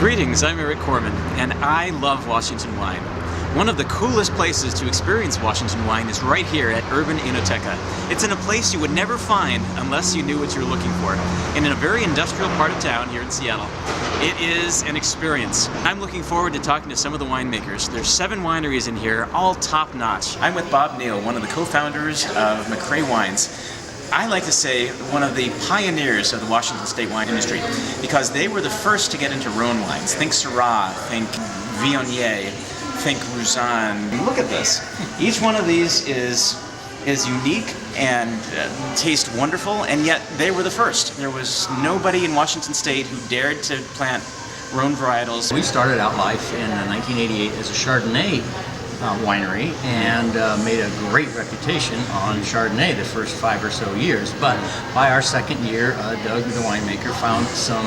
Greetings, I'm Arik and I love Washington wine. One of the coolest places to experience Washington wine is right here at Urban Enoteca. It's in a place you would never find unless you knew what you were looking for, and in a very industrial part of town here in Seattle. It is an experience. I'm looking forward to talking to some of the winemakers. There's 7 wineries in here, all top-notch. I'm with Bob Neal, one of the co-founders of McCrea Wines. I like to say one of the pioneers of the Washington State wine industry, because they were the first to get into Rhone wines. Think Syrah, think Viognier, think Roussanne. Look at this. Each one of these is unique and tastes wonderful, and yet they were the first. There was nobody in Washington State who dared to plant Rhone varietals. We started out life in 1988 as a Chardonnay winery and made a great reputation on Chardonnay the first 5 or so years. But by our second year, Doug, the winemaker, found some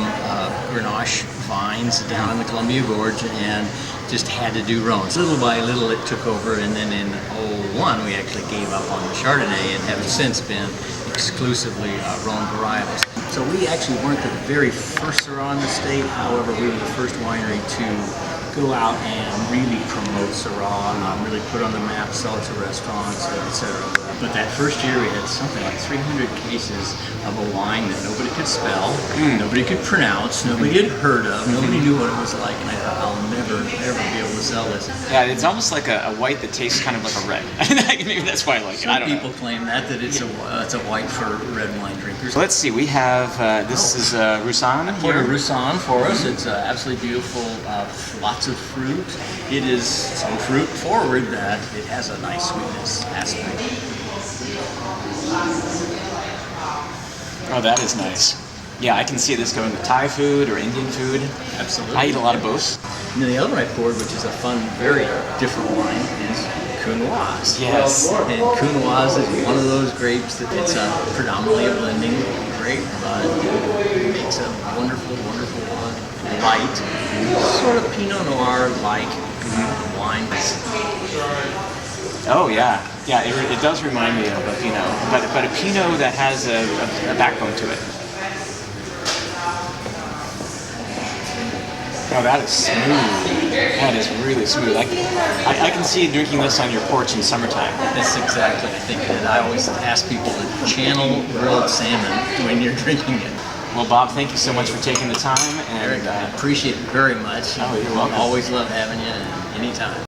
Grenache vines down in the Columbia Gorge and just had to do Rhone. Little by little it took over, and then in '01 we actually gave up on the Chardonnay and have since been exclusively Rhone varietals. So we actually weren't the very first Syrah in the state, however we were the first winery to go out and really promote Syrah, really put on the map, sell it to restaurants, etc. But that first year we had something like 300 cases of a wine that nobody could spell, nobody could pronounce, nobody had heard of, nobody knew what it was like, and I thought, I'll never, ever be able to sell this. Yeah, it's almost like a white that tastes kind of like a red. Maybe that's why I like it. I don't know. People claim that it's a white for red wine drinkers. So let's see, we have, this is Roussanne I poured a Roussanne for us. It's absolutely beautiful, lots of fruit. It is so fruit forward that it has a nice sweetness aspect. Oh, that is nice. Yeah, I can see this going to Thai food or Indian food. Absolutely. I eat a lot of both. And then the other one I poured, which is a fun, very different wine, is Counoise. Yes. And Counoise is one of those grapes that it's predominantly a blending grape, but it makes a wonderful, wonderful light, sort of Pinot Noir-like wine. Oh yeah, yeah. It does remind me of a Pinot, but a Pinot that has a backbone to it. Oh, that is smooth. That is really smooth. I can see you drinking this on your porch in summertime. That's exactly, I think, and I always ask people to channel grilled salmon when you're drinking it. Well, Bob, thank you so much for taking the time. And Arik, I appreciate it very much. Oh, you're welcome. Always love having you, anytime.